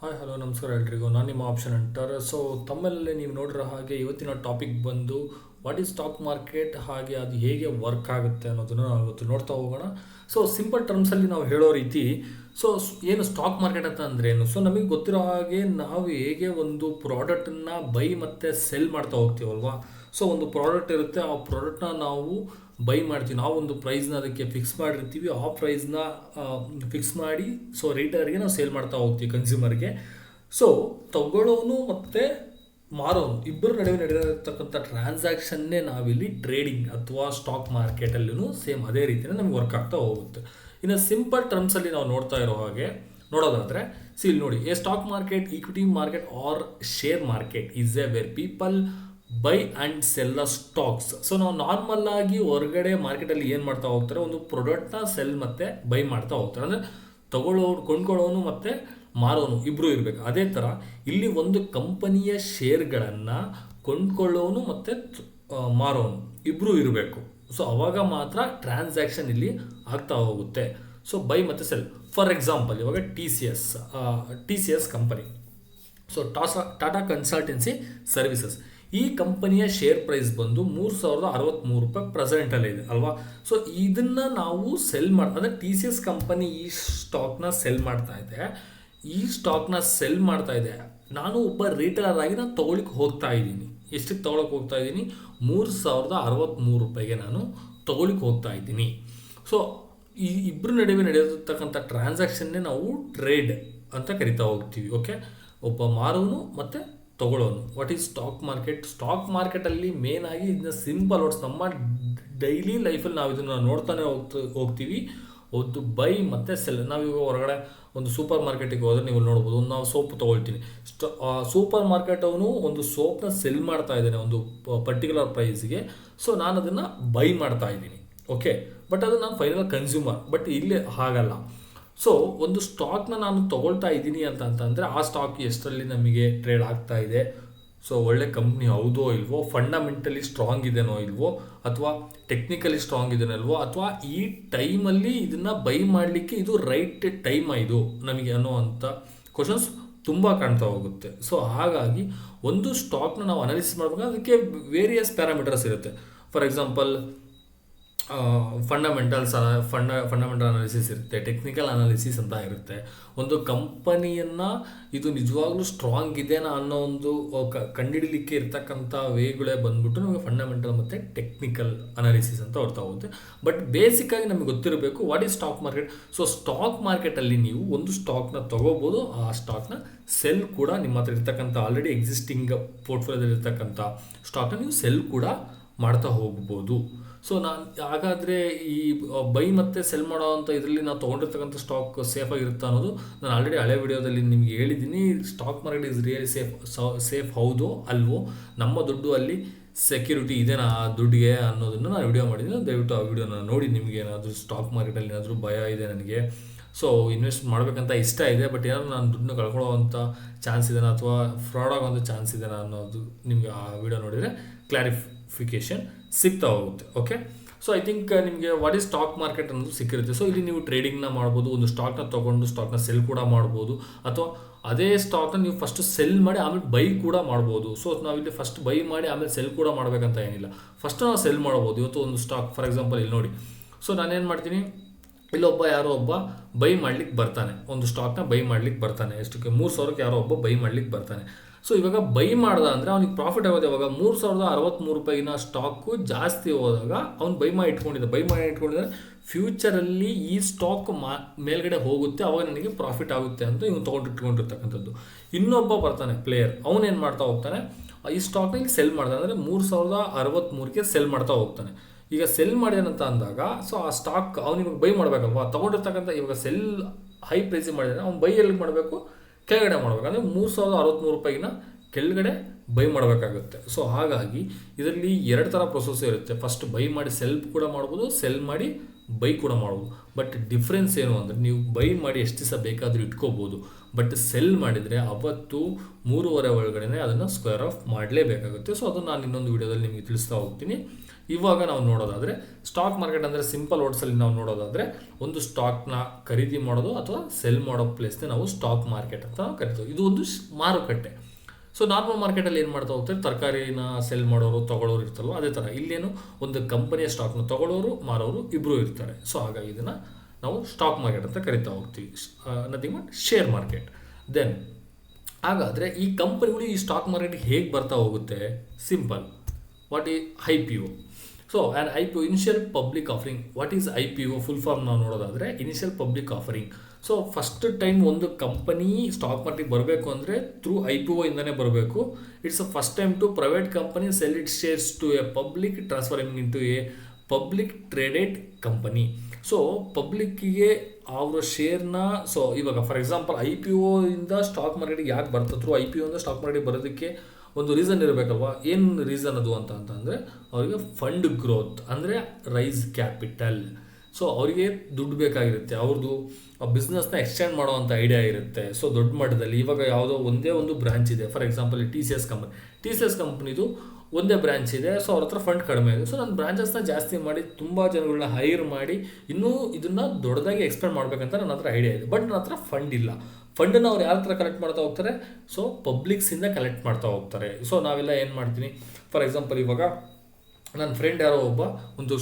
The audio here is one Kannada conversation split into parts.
ಹಾಯ್ ಹಲೋ ನಮಸ್ಕಾರ ಎಲ್ರಿಗೂ. ನಾನು ನಿಮ್ಮ ಆಪ್ಷನ್ ಅಂಟರ್. ಸೊ ತಮ್ಮಲ್ಲಿ ನೀವು ನೋಡಿರೋ ಹಾಗೆ ಇವತ್ತಿನ ಟಾಪಿಕ್ ಬಂದು ವಾಟ್ ಈಸ್ ಸ್ಟಾಕ್ ಮಾರ್ಕೆಟ್, ಹಾಗೆ ಅದು ಹೇಗೆ ವರ್ಕ್ ಆಗುತ್ತೆ ಅನ್ನೋದನ್ನು ನಾವು ಇವತ್ತು ನೋಡ್ತಾ ಹೋಗೋಣ. ಸೊ ಸಿಂಪಲ್ ಟರ್ಮ್ಸಲ್ಲಿ ನಾವು ಹೇಳೋ ರೀತಿ, ಸೊ ಏನು ಸ್ಟಾಕ್ ಮಾರ್ಕೆಟ್ ಅಂತ ಅಂದರೆ ಏನು? ಸೊ ನಮಗೆ ಗೊತ್ತಿರೋ ಹಾಗೆ ನಾವು ಹೇಗೆ ಒಂದು ಪ್ರಾಡಕ್ಟನ್ನು ಬೈ ಮತ್ತು ಸೆಲ್ ಮಾಡ್ತಾ ಹೋಗ್ತೀವಲ್ವಾ. ಸೊ ಒಂದು ಪ್ರಾಡಕ್ಟ್ ಇರುತ್ತೆ, ಆ ಪ್ರಾಡಕ್ಟ್ನ ನಾವು ಬೈ ಮಾಡ್ತೀವಿ, ನಾವು ಒಂದು ಪ್ರೈಸ್ನ ಅದಕ್ಕೆ ಫಿಕ್ಸ್ ಮಾಡಿರ್ತೀವಿ, ಆ ಪ್ರೈಸ್ನ ಫಿಕ್ಸ್ ಮಾಡಿ ಸೊ ರೇಟರ್ಗೆ ನಾವು ಸೇಲ್ ಮಾಡ್ತಾ ಹೋಗ್ತೀವಿ ಕನ್ಸ್ಯೂಮರ್ಗೆ. ಸೊ ತಗೊಳ್ಳೋನು ಮತ್ತು ಮಾರೋನು ಇಬ್ಬರ ನಡುವೆ ನಡೆದಿರ್ತಕ್ಕಂಥ ಟ್ರಾನ್ಸಾಕ್ಷನ್ನೇ ನಾವಿಲ್ಲಿ ಟ್ರೇಡಿಂಗ್ ಅಥವಾ ಸ್ಟಾಕ್ ಮಾರ್ಕೆಟಲ್ಲೂ ಸೇಮ್ ಅದೇ ರೀತಿಯೇ ನಮ್ಗೆ ವರ್ಕ್ ಆಗ್ತಾ ಹೋಗುತ್ತೆ. ಇನ್ನು ಸಿಂಪಲ್ ಟರ್ಮ್ಸಲ್ಲಿ ನಾವು ನೋಡ್ತಾ ಇರೋ ಹಾಗೆ ನೋಡೋದಾದರೆ, ಇಲ್ಲಿ ನೋಡಿ, a stock market, equity market or share market is a where people buy and sell the stocks. So ನಾವು ನಾರ್ಮಲ್ ಆಗಿ ಹೊರಗಡೆ ಮಾರ್ಕೆಟಲ್ಲಿ ಏನು ಮಾಡ್ತಾ ಹೋಗ್ತಾರೆ, ಒಂದು ಪ್ರಾಡಕ್ಟ್ನ ಸೆಲ್ ಮತ್ತು ಬೈ ಮಾಡ್ತಾ ಹೋಗ್ತಾರೆ. ಅಂದರೆ ಕೊಂಡ್ಕೊಳ್ಳೋನು ಮತ್ತು ಮಾರೋನು ಇಬ್ಬರು ಇರಬೇಕು. ಅದೇ ಥರ ಇಲ್ಲಿ ಒಂದು ಕಂಪನಿಯ ಶೇರ್ಗಳನ್ನು ಕೊಂಡ್ಕೊಳ್ಳೋನು ಮತ್ತು ಮಾರೋನು ಇಬ್ಬರು ಇರಬೇಕು. ಸೊ ಅವಾಗ ಮಾತ್ರ ಟ್ರಾನ್ಸಾಕ್ಷನ್ ಇಲ್ಲಿ ಆಗ್ತಾ ಹೋಗುತ್ತೆ. ಸೊ ಬೈ ಮತ್ತು ಸೆಲ್. ಫಾರ್ ಎಕ್ಸಾಂಪಲ್, ಇವಾಗ T C S company, so Tata consultancy services, ಈ ಕಂಪನಿಯ ಶೇರ್ ಪ್ರೈಸ್ ಬಂದು 3063 ರೂಪಾಯಿ ಪ್ರೆಸೆಂಟಲ್ಲೇ ಇದೆ ಅಲ್ವಾ. ಸೊ ಇದನ್ನು ನಾವು ಸೆಲ್ ಅಂದರೆ ಟಿ ಸಿ ಎಸ್ ಕಂಪನಿ ಈ ಸ್ಟಾಕ್ನ ಸೆಲ್ ಮಾಡ್ತಾ ಇದೆ, ನಾನು ಒಬ್ಬ ರಿಟೇಲರ್ ಆಗಿ ನಾನು ತೊಗೊಳಿಕ್ಕೆ ಹೋಗ್ತಾ ಇದ್ದೀನಿ. ಎಷ್ಟಕ್ಕೆ ತೊಗೊಳಕ್ಕೆ ಹೋಗ್ತಾ ಇದ್ದೀನಿ? 3063 ರೂಪಾಯಿಗೆ ನಾನು ತೊಗೊಳಿಕ್ಕೆ ಹೋಗ್ತಾ ಇದ್ದೀನಿ. ಸೊ ಈ ಇಬ್ಬರು ನಡುವೆ ನಡೆದಿರ್ತಕ್ಕಂಥ ಟ್ರಾನ್ಸಾಕ್ಷನ್ನೇ ನಾವು ಟ್ರೇಡ್ ಅಂತ ಕರಿತಾ ಹೋಗ್ತೀವಿ. ಓಕೆ, ಒಬ್ಬ ಮಾರೋನು ಮತ್ತು ತೊಗೊಳ್ಳೋನು. What is stock market? Stock ಮಾರ್ಕೆಟಲ್ಲಿ ಮೇನ್ ಆಗಿ ಇದನ್ನ ಸಿಂಪಲ್ ವರ್ಡ್ಸ್, ನಮ್ಮ ಡೈಲಿ ಲೈಫಲ್ಲಿ ನಾವು ಇದನ್ನು ನೋಡ್ತಾನೆ ಹೋಗ್ತೀವಿ. ಒಂದು ಬೈ ಮತ್ತು ಸೆಲ್. ನಾವೀಗ ಹೊರಗಡೆ ಒಂದು ಸೂಪರ್ ಮಾರ್ಕೆಟಿಗೆ ಹೋದರೆ ನೀವು ನೋಡ್ಬೋದು, ನಾವು ಸೋಪ್ ತೊಗೊಳ್ತೀನಿ, ಸೂಪರ್ ಮಾರ್ಕೆಟ್ ಅವನು ಒಂದು ಸೋಪ್ನ ಸೆಲ್ ಮಾಡ್ತಾ ಇದ್ದಾನೆ ಒಂದು ಪರ್ಟಿಕ್ಯುಲರ್ ಪ್ರೈಸ್ಗೆ. ಸೊ ನಾನು ಅದನ್ನು ಬೈ ಮಾಡ್ತಾ ಇದ್ದೀನಿ. ಓಕೆ, ಬಟ್ ಅದು ನಾನು ಫೈನಲ್ ಕನ್ಸ್ಯೂಮರ್. ಬಟ್ ಇಲ್ಲಿ ಹಾಗಲ್ಲ. ಸೊ ಒಂದು ಸ್ಟಾಕ್ನ ನಾನು ತೊಗೊಳ್ತಾ ಇದ್ದೀನಿ ಅಂತಂದರೆ ಆ ಸ್ಟಾಕ್ ಎಷ್ಟರಲ್ಲಿ ನಮಗೆ ಟ್ರೇಡ್ ಆಗ್ತಾ ಇದೆ, ಸೊ ಒಳ್ಳೆ ಕಂಪ್ನಿ ಹೌದೋ ಇಲ್ವೋ, ಫಂಡಮೆಂಟಲಿ ಸ್ಟ್ರಾಂಗ್ ಇದೆನೋ ಇಲ್ವೋ, ಅಥವಾ ಟೆಕ್ನಿಕಲಿ ಸ್ಟ್ರಾಂಗ್ ಇದೆನೋ ಇಲ್ವೋ, ಅಥವಾ ಈ ಟೈಮಲ್ಲಿ ಇದನ್ನು ಬೈ ಮಾಡಲಿಕ್ಕೆ ಇದು ರೈಟ್ ಟೈಮ್ ಇದು ನಮಗೆ ಅನ್ನೋ ಅಂಥ ಕ್ವಶನ್ಸ್ ತುಂಬ ಕಾಣ್ತಾ ಹೋಗುತ್ತೆ. ಸೊ ಹಾಗಾಗಿ ಒಂದು ಸ್ಟಾಕ್ನ ನಾವು ಅನಾಲಿಸಿಸ್ ಮಾಡಬೇಕಾದ್ರೆ ಅದಕ್ಕೆ ವೇರಿಯಸ್ ಪ್ಯಾರಾಮೀಟರ್ಸ್ ಇರುತ್ತೆ. ಫಾರ್ ಎಕ್ಸಾಂಪಲ್, ಫಂಡಮೆಂಟಲ್ ಅನಾಲಿಸಿಸ್ ಇರುತ್ತೆ, ಟೆಕ್ನಿಕಲ್ ಅನಾಲಿಸಿಸ್ ಅಂತ ಇರುತ್ತೆ. ಒಂದು ಕಂಪನಿಯನ್ನು ಇದು ನಿಜವಾಗ್ಲೂ ಸ್ಟ್ರಾಂಗ್ ಇದೆನಾ ಅನ್ನೋ ಒಂದು ಕಂಡುಹಿಡಲಿಕ್ಕೆ ಇರ್ತಕ್ಕಂಥ ವೇಗಳೇ ಬಂದ್ಬಿಟ್ಟು ನಮಗೆ ಫಂಡಮೆಂಟಲ್ ಮತ್ತು ಟೆಕ್ನಿಕಲ್ ಅನಾಲಿಸಿಸ್ ಅಂತ ಹೊರ್ತಾ ಹೋಗುತ್ತೆ. ಬಟ್ ಬೇಸಿಕ್ಕಾಗಿ ನಮಗೆ ಗೊತ್ತಿರಬೇಕು what is stock market. So stock ಮಾರ್ಕೆಟಲ್ಲಿ ನೀವು ಒಂದು ಸ್ಟಾಕ್ನ ತೊಗೋಬೋದು, ಆ ಸ್ಟಾಕ್ನ ಸೆಲ್ ಕೂಡ ನಿಮ್ಮ ಹತ್ರ ಇರ್ತಕ್ಕಂಥ ಆಲ್ರೆಡಿ ಎಕ್ಸಿಸ್ಟಿಂಗ್ ಪೋರ್ಟ್ಫೋಲಿಯೋದಲ್ಲಿ ಇರ್ತಕ್ಕಂಥ ಸ್ಟಾಕ್ನ ನೀವು ಸೆಲ್ ಕೂಡ ಮಾಡ್ತಾ ಹೋಗ್ಬೋದು. ಸೊ ಹಾಗಾದರೆ ಈ ಬೈ ಮತ್ತು ಸೆಲ್ ಮಾಡೋ ಅಂಥ ಇದರಲ್ಲಿ ನಾವು ತೊಗೊಂಡಿರ್ತಕ್ಕಂಥ ಸ್ಟಾಕ್ ಸೇಫಾಗಿರುತ್ತೆ ಅನ್ನೋದು ನಾನು ಆಲ್ರೆಡಿ ಹಳೆ ವಿಡಿಯೋದಲ್ಲಿ ನಿಮಗೆ ಹೇಳಿದ್ದೀನಿ. Stock market is really safe ಹೌದೋ ಅಲ್ವೋ, ನಮ್ಮ ದುಡ್ಡು ಅಲ್ಲಿ ಸೆಕ್ಯೂರಿಟಿ ಇದೆನಾ ಆ ದುಡ್ಡಿಗೆ ಅನ್ನೋದನ್ನು ನಾನು ವಿಡಿಯೋ ಮಾಡಿದ್ದೀನಿ. ದಯವಿಟ್ಟು ಆ ವಿಡಿಯೋನ ನೋಡಿ. ನಿಮಗೆ ಏನಾದರೂ ಸ್ಟಾಕ್ ಮಾರ್ಕೆಟಲ್ಲಿ ಏನಾದರೂ ಭಯ ಇದೆ, ನನಗೆ ಸೊ ಇನ್ವೆಸ್ಟ್ ಮಾಡಬೇಕಂತ ಇಷ್ಟ ಇದೆ, ಬಟ್ ಏನಾದರೂ ನಾನು ದುಡ್ಡನ್ನ ಕಳ್ಕೊಳ್ಳೋವಂಥ ಚಾನ್ಸ್ ಇದೆನಾ ಅಥವಾ ಫ್ರಾಡ್ ಆಗೋವಂಥ ಚಾನ್ಸ್ ಇದೆನಾ ಅನ್ನೋದು ನಿಮಗೆ ಆ ವಿಡಿಯೋ ನೋಡಿದರೆ ಕ್ಲಾರಿಫಿಕೇಷನ್ ಸಿಗ್ತಾ ಹೋಗುತ್ತೆ. ಓಕೆ, ಸೊ ಐ ಥಿಂಕ್ ನಿಮಗೆ ವಾಟ್ ಈಸ್ ಸ್ಟಾಕ್ ಮಾರ್ಕೆಟ್ ಅನ್ನೋದು ಸಿಕ್ಕಿರುತ್ತೆ. ಸೊ ಇಲ್ಲಿ ನೀವು ಟ್ರೇಡಿಂಗ್ನ ಮಾಡ್ಬೋದು, ಒಂದು ಸ್ಟಾಕ್ನ ತೊಗೊಂಡು ಸ್ಟಾಕ್ನ ಸೆಲ್ ಕೂಡ ಮಾಡ್ಬೋದು, ಅಥವಾ ಅದೇ ಸ್ಟಾಕ್ನ ನೀವು ಫಸ್ಟ್ ಸೆಲ್ ಮಾಡಿ ಆಮೇಲೆ ಬೈ ಕೂಡ ಮಾಡ್ಬೋದು. ಸೊ ನಾವಿಲ್ಲಿ ಫಸ್ಟ್ ಬೈ ಮಾಡಿ ಆಮೇಲೆ ಸೆಲ್ ಕೂಡ ಮಾಡಬೇಕಂತ ಏನಿಲ್ಲ, ಫಸ್ಟ್ ನಾವು ಸೆಲ್ ಮಾಡ್ಬೋದು. ಇವತ್ತು ಒಂದು ಸ್ಟಾಕ್ ಫಾರ್ ಎಕ್ಸಾಂಪಲ್ ಇಲ್ಲಿ ನೋಡಿ, ಸೊ ನಾನೇನು ಮಾಡ್ತೀನಿ, ಯಾರೋ ಒಬ್ಬ ಬೈ ಮಾಡ್ಲಿಕ್ಕೆ ಬರ್ತಾನೆ, ಒಂದು ಸ್ಟಾಕ್ನ ಬೈ ಮಾಡ್ಲಿಕ್ಕೆ ಬರ್ತಾನೆ. ಎಷ್ಟಕ್ಕೆ? 3000ಕ್ಕೆ ಯಾರೋ ಒಬ್ಬ ಬೈ ಮಾಡ್ಲಿಕ್ಕೆ ಬರ್ತಾನೆ. ಸೊ ಇವಾಗ ಬೈ ಮಾಡ್ದ ಅಂದರೆ ಅವ್ನಿಗೆ ಪ್ರಾಫಿಟ್ ಆಗೋದು ಯಾವಾಗ? 3063 ರೂಪಾಯಿನ ಸ್ಟಾಕು ಜಾಸ್ತಿ ಹೋದಾಗ ಅವ್ನು ಬೈ ಮಾಡಿ ಇಟ್ಕೊಂಡಿದ್ದಾರೆ. ಫ್ಯೂಚರಲ್ಲಿ ಈ ಸ್ಟಾಕ್ ಮೇಲ್ಗಡೆ ಹೋಗುತ್ತೆ, ಅವಾಗ ನನಗೆ ಪ್ರಾಫಿಟ್ ಆಗುತ್ತೆ ಅಂತ ಇವನು ತೊಗೊಂಡಿಟ್ಕೊಂಡಿರ್ತಕ್ಕಂಥದ್ದು. ಇನ್ನೊಬ್ಬ ಬರ್ತಾನೆ ಪ್ಲೇಯರ್, ಅವನೇನು ಮಾಡ್ತಾ ಹೋಗ್ತಾನೆ, ಈ ಸ್ಟಾಕ್ನ ಇಲ್ಲಿ ಸೆಲ್ ಮಾಡ್ತಾನೆ, ಅಂದರೆ 3063ಕ್ಕೆ ಸೆಲ್ ಮಾಡ್ತಾ ಹೋಗ್ತಾನೆ. ಈಗ ಸೆಲ್ ಮಾಡಿದಂತ ಅಂದಾಗ ಸೊ ಆ ಸ್ಟಾಕ್ ಅವನಿಗೆ ಬೈ ಮಾಡಬೇಕಲ್ವಾ, ತೊಗೊಂಡಿರ್ತಕ್ಕಂಥ ಇವಾಗ ಸೆಲ್ ಹೈ ಪ್ರೈಸಿಗೆ ಮಾಡಿದರೆ ಅವ್ನು ಬೈ ಎಲ್ಲಿ ಮಾಡಬೇಕು? ಕೆಳಗಡೆ ಮಾಡಬೇಕು. ಅಂದರೆ 3063 ರೂಪಾಯಿನ ಕೆಳಗಡೆ ಬೈ ಮಾಡಬೇಕಾಗುತ್ತೆ. ಸೊ ಹಾಗಾಗಿ ಇದರಲ್ಲಿ ಎರಡು ಥರ ಪ್ರೊಸೆಸ್ ಇರುತ್ತೆ. ಫಸ್ಟ್ ಬೈ ಮಾಡಿ ಸೆಲ್ ಕೂಡ ಮಾಡ್ಬೋದು, ಸೆಲ್ ಮಾಡಿ ಬೈ ಕೂಡ ಮಾಡ್ಬೋದು. ಬಟ್ ಡಿಫ್ರೆನ್ಸ್ ಏನು ಅಂದರೆ, ನೀವು ಬೈ ಮಾಡಿ ಎಷ್ಟು ದಿವಸ ಬೇಕಾದರೂ ಇಟ್ಕೋಬೋದು, ಬಟ್ ಸೆಲ್ ಮಾಡಿದರೆ ಅವತ್ತು 3.5 ಒಳಗಡೆ ಅದನ್ನು ಸ್ಕ್ವೇರ್ ಆಫ್ ಮಾಡಲೇಬೇಕಾಗುತ್ತೆ. ಸೊ ಅದನ್ನು ನಾನು ಇನ್ನೊಂದು ವಿಡಿಯೋದಲ್ಲಿ ನಿಮಗೆ ತಿಳಿಸ್ತಾ ಹೋಗ್ತೀನಿ. ಇವಾಗ ನಾವು ನೋಡೋದಾದರೆ ಸ್ಟಾಕ್ ಮಾರ್ಕೆಟ್ ಅಂದರೆ ಸಿಂಪಲ್ ವರ್ಡ್ಸಲ್ಲಿ ನಾವು ನೋಡೋದಾದರೆ ಒಂದು ಸ್ಟಾಕ್ನ ಖರೀದಿ ಮಾಡೋದು ಅಥವಾ ಸೆಲ್ ಮಾಡೋ ಪ್ಲೇಸ್ನೇ ನಾವು ಸ್ಟಾಕ್ ಮಾರ್ಕೆಟ್ ಅಂತ ಕರಿತೀವಿ. ಇದು ಒಂದು ಮಾರುಕಟ್ಟೆ. ಸೊ ನಾರ್ಮಲ್ ಮಾರ್ಕೆಟಲ್ಲಿ ಏನು ಮಾಡ್ತಾ ಹೋಗ್ತಾರೆ, ತರಕಾರಿನ ಸೆಲ್ ಮಾಡೋರು ತೊಗೊಳ್ಳೋರು ಇರ್ತಲ್ವ, ಅದೇ ಥರ ಇಲ್ಲೇನು ಒಂದು ಕಂಪನಿಯ ಸ್ಟಾಕ್ನ ತೊಗೊಳ್ಳೋರು ಮಾರೋರು ಇಬ್ಬರು ಇರ್ತಾರೆ. ಸೊ ಹಾಗಾಗಿ ಇದನ್ನು ನಾವು ಸ್ಟಾಕ್ ಮಾರ್ಕೆಟ್ ಅಂತ ಕರಿತಾ ಹೋಗ್ತೀವಿ, nothing but share market. Then ಹಾಗಾದರೆ ಈ ಕಂಪನಿಗಳು ಈ ಸ್ಟಾಕ್ ಮಾರ್ಕೆಟ್ಗೆ ಹೇಗೆ ಬರ್ತಾ ಹೋಗುತ್ತೆ? ಸಿಂಪಲ್. ವಾಟ್ ಈ IPO? So and IPO, initial public offering. What is IPO? Full form ನಾವು ನೋಡೋದಾದರೆ initial public offering. So first time ಒಂದು ಕಂಪನಿ ಸ್ಟಾಕ್ ಮಾರ್ಕೆಟ್ಗೆ ಬರಬೇಕು ಅಂದರೆ ಥ್ರೂ IPO ಇಂದನೇ ಬರಬೇಕು. It's a first time to private company sell it shares to a public transferring into a public traded company. So ಪಬ್ಲಿಕ್ಕಿಗೆ ಅವರ ಶೇರ್ನ, ಸೊ ಇವಾಗ ಫಾರ್ ಎಕ್ಸಾಂಪಲ್ IPO ಇಂದ ಸ್ಟಾಕ್ ಮಾರ್ಕೆಟಿಗೆ ಯಾಕೆ ಬರ್ತದೆ? ಥ್ರೂ IPO ಇಂದ ಸ್ಟಾಕ್ ಮಾರ್ಕೆಟಿಗೆ ಬರೋದಕ್ಕೆ ಒಂದು ರೀಸನ್ ಇರಬೇಕಲ್ವಾ? ಏನು ರೀಸನ್ ಅದು ಅಂತಂದರೆ ಅವರಿಗೆ ಫಂಡ್ ಗ್ರೋತ್, ಅಂದರೆ ರೈಸ್ ಕ್ಯಾಪಿಟಲ್. ಸೊ ಅವರಿಗೆ ದುಡ್ಡು ಬೇಕಾಗಿರುತ್ತೆ, ಅವ್ರದ್ದು ಬಿಸ್ನೆಸ್ನ ಎಕ್ಸ್ಟೆಂಡ್ ಮಾಡೋವಂಥ ಐಡಿಯಾ ಇರುತ್ತೆ. ಸೊ ದೊಡ್ಡ ಮಟ್ಟದಲ್ಲಿ ಇವಾಗ ಯಾವುದೋ ಒಂದೇ ಒಂದು ಬ್ರಾಂಚ್ ಇದೆ, ಫಾರ್ ಎಕ್ಸಾಂಪಲ್ TCS ಕಂಪ್ನಿದು ಒಂದೇ ಬ್ರಾಂಚ್ ಇದೆ. ಸೊ ಅವ್ರ ಹತ್ರ ಫಂಡ್ ಕಡಿಮೆ ಇದೆ. ಸೊ ನಾನು ಬ್ರಾಂಚಸ್ನ ಜಾಸ್ತಿ ಮಾಡಿ ತುಂಬ ಜನಗಳನ್ನ ಹೈರ್ ಮಾಡಿ ಇನ್ನೂ ಇದನ್ನು ದೊಡ್ಡದಾಗಿ ಎಕ್ಸ್ಪೆಂಡ್ ಮಾಡಬೇಕಂತ ನನ್ನ ಹತ್ರ ಐಡಿಯಾ ಇದೆ. ಬಟ್ ನನ್ನ ಹತ್ರ ಫಂಡ್ ಇಲ್ಲ. ಫಂಡನ್ನು ಅವ್ರು ಯಾರ ಹತ್ರ ಕಲೆಕ್ಟ್ ಮಾಡ್ತಾ ಹೋಗ್ತಾರೆ? ಸೊ ಪಬ್ಲಿಕ್ಸಿಂದ ಕಲೆಕ್ಟ್ ಮಾಡ್ತಾ ಹೋಗ್ತಾರೆ. ಸೊ ನಾವೆಲ್ಲ ಏನು ಮಾಡ್ತೀನಿ, ಫಾರ್ ಎಕ್ಸಾಂಪಲ್ ಇವಾಗ ನನ್ನ ಫ್ರೆಂಡ್ ಯಾರೋ ಒಬ್ಬ ಒಂದು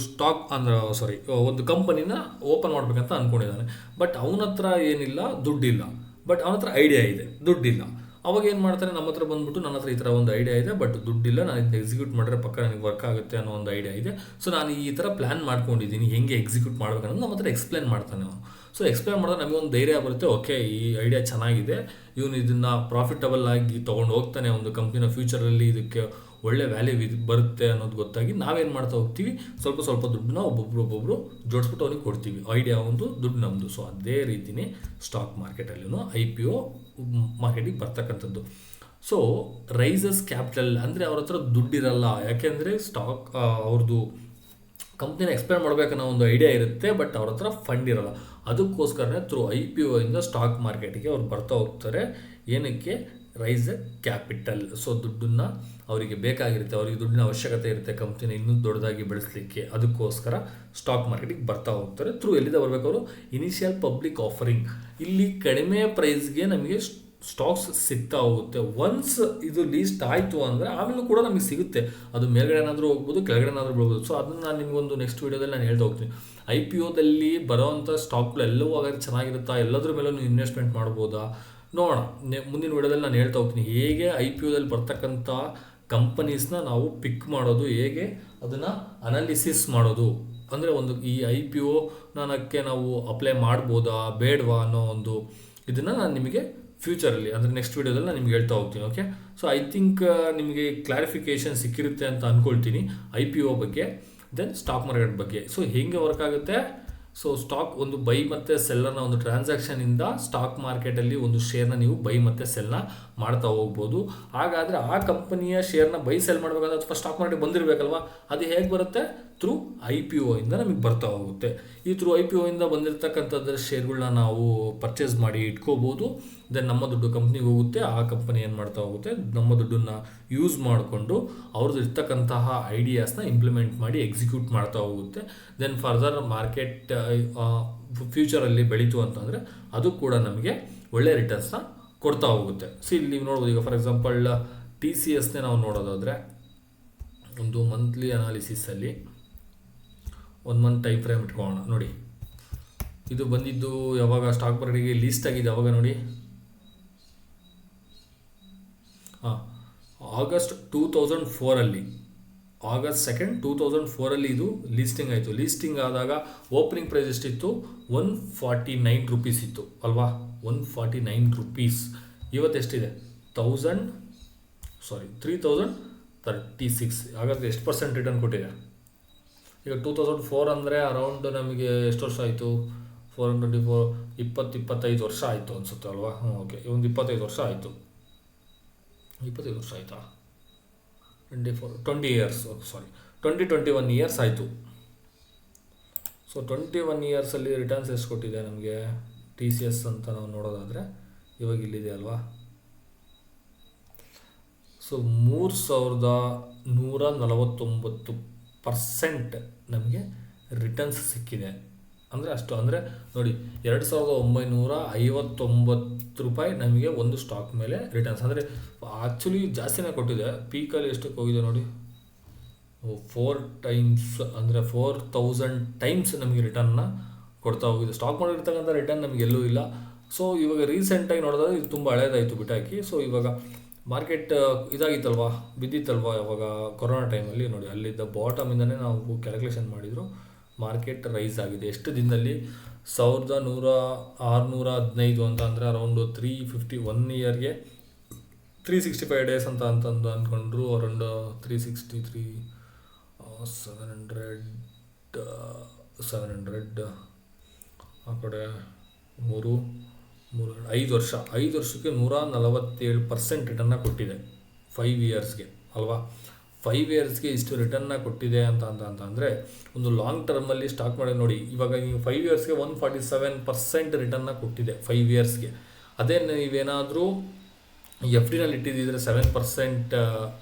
ಒಂದು ಕಂಪನಿನ ಓಪನ್ ಮಾಡಬೇಕಂತ ಅಂದ್ಕೊಂಡಿದ್ದಾನೆ. ಬಟ್ ಅವನ ಹತ್ರ ಏನಿಲ್ಲ, ದುಡ್ಡಿಲ್ಲ. ಬಟ್ ಅವನ ಹತ್ರ ಐಡಿಯಾ ಇದೆ, ದುಡ್ಡಿಲ್ಲ. ಅವಾಗ ಏನು ಮಾಡ್ತಾರೆ, ನಮ್ಮ ಹತ್ರ ಬಂದುಬಿಟ್ಟು ನನ್ನ ಹತ್ರ ಈ ಥರ ಒಂದು ಐಡಿಯಾ ಇದೆ, ಬಟ್ ದುಡ್ಡಿಲ್ಲ, ನಾನು ಇದನ್ನ ಎಕ್ಸಿಕ್ಯೂಟ್ ಮಾಡಿದ್ರೆ ಪಕ್ಕ ನನಗೆ ವರ್ಕ್ ಆಗುತ್ತೆ ಅನ್ನೋ ಒಂದು ಐಡಿಯಾ ಇದೆ. ಸೊ ನಾನು ಈ ಥರ ಪ್ಲ್ಯಾನ್ ಮಾಡ್ಕೊಂಡಿದ್ದೀನಿ, ಹೆಂಗೆ ಎಕ್ಸಿಕ್ಯೂಟ್ ಮಾಡ್ಬೇಕನ್ನೋದು ನಮ್ಮ ಹತ್ರ ಎಕ್ಸ್ಪ್ಲೇನ್ ಮಾಡ್ತಾನೆ ಅವನು. ಸೊ ಎಕ್ಸ್ಪ್ಲೇನ್ ಮಾಡಿದ್ರೆ ನಮಗೆ ಒಂದು ಧೈರ್ಯ ಬರುತ್ತೆ, ಓಕೆ ಈ ಐಡಿಯಾ ಚೆನ್ನಾಗಿದೆ, ಇವನು ಇದನ್ನು ಪ್ರಾಫಿಟಬಲ್ ಆಗಿ ತೊಗೊಂಡು ಹೋಗ್ತಾನೆ, ಒಂದು ಕಂಪ್ನಿನ ಫ್ಯೂಚರಲ್ಲಿ ಇದಕ್ಕೆ ಒಳ್ಳೆ ವ್ಯಾಲ್ಯೂ ಬರುತ್ತೆ ಅನ್ನೋದು ಗೊತ್ತಾಗಿ ನಾವೇನು ಮಾಡ್ತಾ ಹೋಗ್ತೀವಿ, ಸ್ವಲ್ಪ ದುಡ್ಡನ್ನ ಒಬ್ಬೊಬ್ರು ಜೋಡಿಸ್ಬಿಟ್ಟು ಅವ್ನಿಗೆ ಕೊಡ್ತೀವಿ. ಐಡಿಯಾ ಒಂದು, ದುಡ್ಡು ನಮ್ಮದು. ಸೊ ಅದೇ ರೀತಿಯೇ ಸ್ಟಾಕ್ ಮಾರ್ಕೆಟಲ್ಲೂ IPO ಮಾರ್ಕೆಟಿಗೆ ಬರ್ತಕ್ಕಂಥದ್ದು. ಸೊ ರೈಸಸ್ ಕ್ಯಾಪಿಟಲ್ ಅಂದರೆ ಅವ್ರ ಹತ್ರ ದುಡ್ಡಿರಲ್ಲ, ಯಾಕೆಂದರೆ ಸ್ಟಾಕ್ ಅವ್ರದ್ದು ಕಂಪ್ನಿನ ಎಕ್ಸ್ಪ್ಯಾಂಡ್ ಮಾಡಬೇಕನ್ನೋ ಒಂದು ಐಡಿಯಾ ಇರುತ್ತೆ, ಬಟ್ ಅವ್ರ ಹತ್ರ ಫಂಡ್ ಇರಲ್ಲ. ಅದಕ್ಕೋಸ್ಕರನೇ ಥ್ರೂ IPO ಇಂದ ಸ್ಟಾಕ್ ಮಾರ್ಕೆಟಿಗೆ ಅವ್ರು ಬರ್ತಾ ಹೋಗ್ತಾರೆ. ಏನಕ್ಕೆ? Rice capital. ಸೊ ದುಡ್ಡನ್ನು ಅವರಿಗೆ ಬೇಕಾಗಿರುತ್ತೆ, ಅವರಿಗೆ ದುಡ್ಡಿನ ಅವಶ್ಯಕತೆ ಇರುತ್ತೆ ಕಂಪ್ನಿನ ಇನ್ನೂ ದೊಡ್ಡದಾಗಿ ಬೆಳೆಸಲಿಕ್ಕೆ. ಅದಕ್ಕೋಸ್ಕರ ಸ್ಟಾಕ್ ಮಾರ್ಕೆಟಿಗೆ ಬರ್ತಾ ಹೋಗ್ತಾರೆ. ಥ್ರೂ ಎಲ್ಲಿಂದ ಬರಬೇಕು ಅವರು? Initial public offering. ಇಲ್ಲಿ ಕಡಿಮೆ ಪ್ರೈಸ್ಗೆ ನಮಗೆ ಸ್ಟಾಕ್ಸ್ ಸಿಗ್ತಾ ಹೋಗುತ್ತೆ. ಒನ್ಸ್ ಇದು ಲೀಸ್ಟ್ ಆಯಿತು ಅಂದರೆ ಆಮೇಲೂ ಕೂಡ ನಮಗೆ ಸಿಗುತ್ತೆ. ಅದು ಮೇಲ್ಗಡೆ ಏನಾದರೂ ಹೋಗ್ಬೋದು, ಕೆಳಗಡೆ ಏನಾದರೂ ಬೀಳ್ಬೋದು. ಸೊ ಅದನ್ನು ನಾನು ನಿಮಗೊಂದು ನೆಕ್ಸ್ಟ್ ವೀಡಿಯೋದಲ್ಲಿ ನಾನು ಹೇಳ್ತಾ ಹೋಗ್ತೀನಿ. IPOದಲ್ಲಿ ಬರೋವಂಥ ಸ್ಟಾಕ್ಗಳು ಎಲ್ಲವೂ ಹಾಗಾದ್ರೆ ಚೆನ್ನಾಗಿರುತ್ತಾ, ಎಲ್ಲದ್ರ ಮೇಲೂ ನೀವು ಇನ್ವೆಸ್ಟ್ಮೆಂಟ್ ಮಾಡ್ಬೋದಾ ನೋಡೋಣ. ಮುಂದಿನ ವಿಡಿಯೋದಲ್ಲಿ ನಾನು ಹೇಳ್ತಾ ಹೋಗ್ತೀನಿ ಹೇಗೆ IPOದಲ್ಲಿ ಬರ್ತಕ್ಕಂಥ ಕಂಪನೀಸ್ನ ನಾವು ಪಿಕ್ ಮಾಡೋದು, ಹೇಗೆ ಅದನ್ನು ಅನಾಲಿಸಿಸ್ ಮಾಡೋದು, ಅಂದರೆ ಒಂದು ಈ IPO ನನಗೆ ನಾವು ಅಪ್ಲೈ ಮಾಡ್ಬೋದಾ ಬೇಡವಾ ಅನ್ನೋ ಒಂದು ಇದನ್ನು ನಾನು ನಿಮಗೆ ಫ್ಯೂಚರಲ್ಲಿ ಅಂದರೆ ನೆಕ್ಸ್ಟ್ ವೀಡಿಯೋದಲ್ಲಿ ನಾನು ನಿಮ್ಗೆ ಹೇಳ್ತಾ ಹೋಗ್ತೀನಿ. ಓಕೆ, ಸೊ ಐ ಥಿಂಕ್ ನಿಮಗೆ ಕ್ಲಾರಿಫಿಕೇಷನ್ ಸಿಕ್ಕಿರುತ್ತೆ ಅಂತ ಅಂದ್ಕೊಳ್ತೀನಿ IPO ಬಗ್ಗೆ. ದೆನ್ ಸ್ಟಾಕ್ ಮಾರ್ಕೆಟ್ ಬಗ್ಗೆ. ಸೊ ಹೇಗೆ ವರ್ಕ್ ಆಗುತ್ತೆ? ಸೊ ಸ್ಟಾಕ್ ಒಂದು ಬೈ ಮತ್ತು ಸೆಲ್ಲರ್ನ ಒಂದು ಟ್ರಾನ್ಸಾಕ್ಷನಿಂದ ಸ್ಟಾಕ್ ಮಾರ್ಕೆಟಲ್ಲಿ ಒಂದು ಶೇರ್ನ ನೀವು ಬೈ ಮತ್ತು ಸೆಲ್ನ ಮಾಡ್ತಾ ಹೋಗ್ಬೋದು. ಹಾಗಾದರೆ ಆ ಕಂಪನಿಯ ಶೇರ್ನ ಬೈ ಸೆಲ್ ಮಾಡಬೇಕಾದ್ರೆ ಅಥವಾ ಸ್ಟಾಕ್ ಮಾರ್ಕೆಟ್ ಬಂದಿರಬೇಕಲ್ವ, ಅದು ಹೇಗೆ ಬರುತ್ತೆ? ಥ್ರೂ IPO ಇಂದ ನಮಗೆ ಬರ್ತಾ ಹೋಗುತ್ತೆ. ಈ ಥ್ರೂ IPO ಇಂದ ಬಂದಿರತಕ್ಕಂಥದ್ರ ಶೇರ್ಗಳನ್ನ ನಾವು ಪರ್ಚೇಸ್ ಮಾಡಿ ಇಟ್ಕೋಬೋದು. ದೆನ್ ನಮ್ಮ ದುಡ್ಡು ಕಂಪ್ನಿಗೆ ಹೋಗುತ್ತೆ, ಆ ಕಂಪನಿ ಏನು ಮಾಡ್ತಾ ಹೋಗುತ್ತೆ, ನಮ್ಮ ದುಡ್ಡನ್ನು ಯೂಸ್ ಮಾಡಿಕೊಂಡು ಅವ್ರದ್ದು ಇರ್ತಕ್ಕಂತಹ ಐಡಿಯಾಸ್ನ ಇಂಪ್ಲಿಮೆಂಟ್ ಮಾಡಿ ಎಕ್ಸಿಕ್ಯೂಟ್ ಮಾಡ್ತಾ ಹೋಗುತ್ತೆ. ದೆನ್ ಫರ್ದರ್ ಮಾರ್ಕೆಟ್ ಫ್ಯೂಚರಲ್ಲಿ ಬೆಳೀತು ಅಂತಂದರೆ ಅದು ಕೂಡ ನಮಗೆ ಒಳ್ಳೆ ರಿಟರ್ನ್ಸ್ನ ಕೊಡ್ತಾ ಹೋಗುತ್ತೆ. ಸೊ ಇಲ್ಲಿ ನೀವು ನೋಡ್ಬೋದು, ಈಗ ಫಾರ್ ಎಕ್ಸಾಂಪಲ್ TCSನೇ ನಾವು ನೋಡೋದಾದರೆ ಒಂದು ಮಂತ್ಲಿ ಅನಾಲಿಸಿಸಲ್ಲಿ 1 ಮಂತ್ ಟೈಮ್ ಫ್ರೇಮ್ ಇಟ್ಕೊಳ್ಳೋಣ. ನೋಡಿ, ಇದು ಬಂದಿದ್ದು ಯಾವಾಗ ಸ್ಟಾಕ್ ಮಾರ್ಕೆಟಿಗೆ ಲೀಸ್ಟ್ ಆಗಿದೆ ಯಾವಾಗ ನೋಡಿ, ಆಗಸ್ಟ್ 2004 ಆಗಸ್ಟ್ 2, 2004 ಇದು ಲೀಸ್ಟಿಂಗ್ ಆಯಿತು. ಲೀಸ್ಟಿಂಗ್ ಆದಾಗ ಓಪನಿಂಗ್ ಪ್ರೈಸ್ ಎಷ್ಟಿತ್ತು? 149 ರೂಪೀಸ್ ಇತ್ತು ಅಲ್ವಾ? 149 ರೂಪೀಸ್. ಇವತ್ತು ಎಷ್ಟಿದೆ? 3036. ಹಾಗಾದರೆ ಎಷ್ಟು ಪರ್ಸೆಂಟ್ ರಿಟರ್ನ್ ಕೊಟ್ಟಿದೆ? ಈಗ 2004 ಅಂದರೆ ಅರೌಂಡ್ ನಮಗೆ ಎಷ್ಟು ವರ್ಷ ಆಯಿತು? 424 25 ವರ್ಷ ಆಯಿತು ಅನಿಸುತ್ತೆ ಅಲ್ವಾ? ಓಕೆ, ಒಂದು 25 ವರ್ಷ ಆಯಿತು. 25 ವರ್ಷ ಆಯಿತಾ? 20 ಇಯರ್ಸ್, 21 ಇಯರ್ಸ್ ಆಯಿತು. ಸೊ 21 ಇಯರ್ಸಲ್ಲಿ ರಿಟರ್ನ್ಸ್ ಎಷ್ಟು ಕೊಟ್ಟಿದೆ ನಮಗೆ TCS ಅಂತ ನಾವು ನೋಡೋದಾದರೆ, ಇವಾಗ ಇಲ್ಲಿದೆ ಅಲ್ವಾ? ಸೊ 3149 ಪರ್ಸೆಂಟ್ ನಮಗೆ ರಿಟರ್ನ್ಸ್ ಸಿಕ್ಕಿದೆ. ಅಂದರೆ ಅಷ್ಟು ಅಂದರೆ ನೋಡಿ 2959 ರೂಪಾಯಿ ನಮಗೆ ಒಂದು ಸ್ಟಾಕ್ ಮೇಲೆ ರಿಟರ್ನ್ಸ್. ಅಂದರೆ ಆ್ಯಕ್ಚುಲಿ ಜಾಸ್ತಿನೇ ಕೊಟ್ಟಿದೆ. ಪೀಕಲ್ಲಿ ಎಷ್ಟಕ್ಕೆ ಹೋಗಿದೆ ನೋಡಿ, 4 ಟೈಮ್ಸ್ ಅಂದರೆ 4000 ಟೈಮ್ಸ್ ನಮಗೆ ರಿಟರ್ನ್ನ ಕೊಡ್ತಾ ಹೋಗಿದೆ. ಸ್ಟಾಕ್ ಮಾಡಿರ್ತಕ್ಕಂಥ ರಿಟರ್ನ್ ನಮಗೆ ಎಲ್ಲೂ ಇಲ್ಲ. ಸೊ ಇವಾಗ ರೀಸೆಂಟಾಗಿ ನೋಡಿದ್ರೆ ಇದು ತುಂಬ ಹಳೇದಾಯಿತು ಬಿಟ್ಟಾಕಿ. ಸೊ ಇವಾಗ ಮಾರ್ಕೆಟ್ ಇದಾಗಿತ್ತಲ್ವಾ, ಬಿದ್ದಿತ್ತಲ್ವಾ ಯಾವಾಗ ಕೊರೋನಾ ಟೈಮಲ್ಲಿ ನೋಡಿ, ಅಲ್ಲಿದ್ದ ಬಾಟಮಿಂದನೇ ನಾವು ಕ್ಯಾಲ್ಕುಲೇಷನ್ ಮಾಡಿದ್ರು ಮಾರ್ಕೆಟ್ ರೈಸ್ ಆಗಿದೆ. ಎಷ್ಟು ದಿನದಲ್ಲಿ 1615 ಅಂತ ಅಂದರೆ ಅರೌಂಡು 350 1 ಇಯರ್ಗೆ 365 ಡೇಸ್ ಅಂತ ಅಂತಂದು ಅಂದ್ಕೊಂಡ್ರು. ಅರೌಂಡ್ 363 700 ಆ ಕಡೆ 5 ವರ್ಷಕ್ಕೆ 147% ರಿಟರ್ನ್ನ ಕೊಟ್ಟಿದೆ 5 ಇಯರ್ಸ್ಗೆ ಅಲ್ವಾ. 5 ಇಯರ್ಸ್ಗೆ ಇಷ್ಟು ರಿಟರ್ನ್ನ ಕೊಟ್ಟಿದೆ ಅಂತ ಅಂದರೆ ಒಂದು ಲಾಂಗ್ ಟರ್ಮಲ್ಲಿ ಸ್ಟಾಕ್ ಮಾಡಿ ನೋಡಿ. ಇವಾಗ ನೀವು 5 ಇಯರ್ಸ್ಗೆ 147% ರಿಟರ್ನ್ನ ಕೊಟ್ಟಿದೆ 5 ಇಯರ್ಸ್ಗೆ. ಅದೇ ನೀವೇನಾದರೂ ಎಫ್ ಡಿನಲ್ಲಿ ಇಟ್ಟಿದ್ದಿದ್ರೆ 7%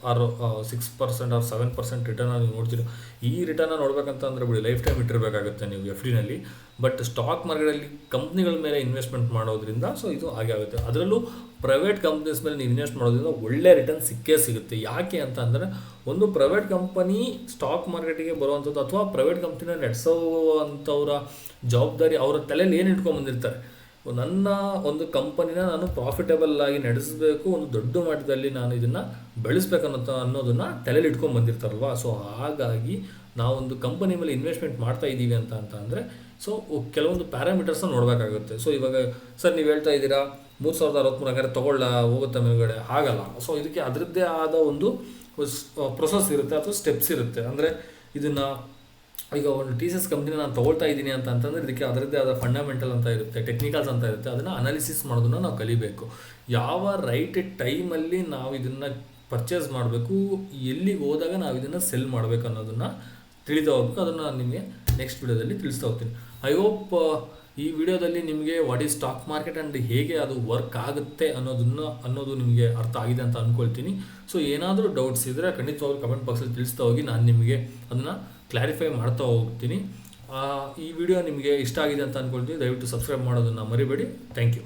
ಆರ್ 6% ಆರ್ 7% ರಿಟರ್ನ ನೀವು ನೋಡ್ತೀರಿ. ಈ ರಿಟರ್ನ ನೋಡ್ಬೇಕಂತ ಅಂದರೆ ಬಿಡಿ ಲೈಫ್ ಟೈಮ್ ಇಟ್ಟಿರಬೇಕಾಗುತ್ತೆ ನೀವು ಎಫ್ ಡಿನಲ್ಲಿ. ಬಟ್ ಸ್ಟಾಕ್ ಮಾರ್ಕೆಟಲ್ಲಿ ಕಂಪ್ನಿಗಳ ಮೇಲೆ ಇನ್ವೆಸ್ಟ್ಮೆಂಟ್ ಮಾಡೋದ್ರಿಂದ ಸೊ ಇದು ಹಾಗೆ ಆಗುತ್ತೆ. ಅದರಲ್ಲೂ ಪ್ರೈವೇಟ್ ಕಂಪ್ನೀಸ್ ಮೇಲೆ ನೀವು ಇನ್ವೆಸ್ಟ್ ಮಾಡೋದ್ರಿಂದ ಒಳ್ಳೆ ರಿಟರ್ನ್ ಸಿಕ್ಕೇ ಸಿಗುತ್ತೆ. ಯಾಕೆ ಅಂತ ಅಂದರೆ ಒಂದು ಪ್ರೈವೇಟ್ ಕಂಪನಿ ಸ್ಟಾಕ್ ಮಾರ್ಕೆಟಿಗೆ ಬರುವಂಥದ್ದು ಅಥವಾ ಪ್ರೈವೇಟ್ ಕಂಪ್ನಿನ ನಡೆಸೋವಂಥವ್ರ ಜವಾಬ್ದಾರಿ ಅವರ ತಲೆಯಲ್ಲಿ ಏನು ಇಟ್ಕೊಂಡ್ಬಂದಿರ್ತಾರೆ, ನನ್ನ ಒಂದು ಕಂಪನಿನ ನಾನು ಪ್ರಾಫಿಟಬಲ್ ಆಗಿ ನಡೆಸಬೇಕು, ಒಂದು ದೊಡ್ಡ ಮಟ್ಟದಲ್ಲಿ ನಾನು ಇದನ್ನು ಅನ್ನೋದನ್ನು ತಲೆಯಲ್ಲಿ ಇಟ್ಕೊಂಡು ಬಂದಿರ್ತಾರಲ್ವ. ಸೊ ಹಾಗಾಗಿ ನಾವೊಂದು ಕಂಪನಿ ಮೇಲೆ ಇನ್ವೆಸ್ಟ್ಮೆಂಟ್ ಮಾಡ್ತಾ ಇದ್ದೀವಿ ಅಂತ ಅಂದರೆ ಸೊ ಕೆಲವೊಂದು ಪ್ಯಾರಾಮೀಟರ್ಸ್ನ ನೋಡಬೇಕಾಗುತ್ತೆ. ಸೊ ಇವಾಗ ಸರ್ ನೀವು ಹೇಳ್ತಾ ಇದ್ದೀರಾ 3063 ತೊಗೊಳ್ಳ ಹೋಗುತ್ತೆ ಮೇಲ್ಗಡೆ, ಆಗಲ್ಲ. ಸೊ ಇದಕ್ಕೆ ಅದರದ್ದೇ ಆದ ಒಂದು ಪ್ರೊಸೆಸ್ ಇರುತ್ತೆ ಅಥವಾ ಸ್ಟೆಪ್ಸ್ ಇರುತ್ತೆ. ಅಂದರೆ ಇದನ್ನು ಈಗ ಒಂದು ಟಿ ಸಿ ಎಸ್ ಕಂಪ್ನಿನ ನಾನು ತೊಗೊಳ್ತಾ ಇದ್ದೀನಿ ಅಂತ ಅಂತಂದರೆ ಇದಕ್ಕೆ ಅದರದ್ದೇ ಆದ ಫಂಡಮೆಂಟಲ್ ಅಂತ ಇರುತ್ತೆ, ಟೆಕ್ನಿಕಲ್ಸ್ ಅಂತ ಇರುತ್ತೆ. ಅದನ್ನು ಅನಾಲಿಸಿಸ್ ಮಾಡೋದನ್ನು ನಾವು ಕಲಿಬೇಕು. ಯಾವ ರೈಟ್ ಟೈಮಲ್ಲಿ ನಾವು ಇದನ್ನು ಪರ್ಚೇಸ್ ಮಾಡಬೇಕು, ಎಲ್ಲಿಗೆ ಹೋದಾಗ ನಾವು ಇದನ್ನು ಸೆಲ್ ಮಾಡಬೇಕು ಅನ್ನೋದನ್ನು ತಿಳಿತಾ ಹೋಗ್ಬೇಕು. ಅದನ್ನು ನಾನು ನಿಮಗೆ ನೆಕ್ಸ್ಟ್ ವಿಡಿಯೋದಲ್ಲಿ ತಿಳಿಸ್ತಾ ಹೋಗ್ತೀನಿ. ಐ ಹೋಪ್ ಈ ವಿಡಿಯೋದಲ್ಲಿ ನಿಮಗೆ what is stock market and ಹೇಗೆ ಅದು ವರ್ಕ್ ಆಗುತ್ತೆ ಅನ್ನೋದು ನಿಮಗೆ ಅರ್ಥ ಆಗಿದೆ ಅಂತ ಅಂದ್ಕೊಳ್ತೀನಿ. ಸೊ ಏನಾದರೂ ಡೌಟ್ಸ್ ಇದ್ದರೆ ಖಂಡಿತವಾಗ್ಲೂ ಕಮೆಂಟ್ ಬಾಕ್ಸಲ್ಲಿ ತಿಳಿಸ್ತಾ ಹೋಗಿ, ನಾನು ನಿಮಗೆ ಅದನ್ನು ಕ್ಲಾರಿಫೈ ಮಾಡ್ತಾ ಹೋಗ್ತೀನಿ. ಈ ವಿಡಿಯೋ ನಿಮಗೆ ಇಷ್ಟ ಆಗಿದೆ ಅಂತ ಅಂದ್ಕೊಳ್ತೀನಿ. ದಯವಿಟ್ಟು ಸಬ್ಸ್ಕ್ರೈಬ್ ಮಾಡೋದನ್ನು ಮರಿಬೇಡಿ. Thank you.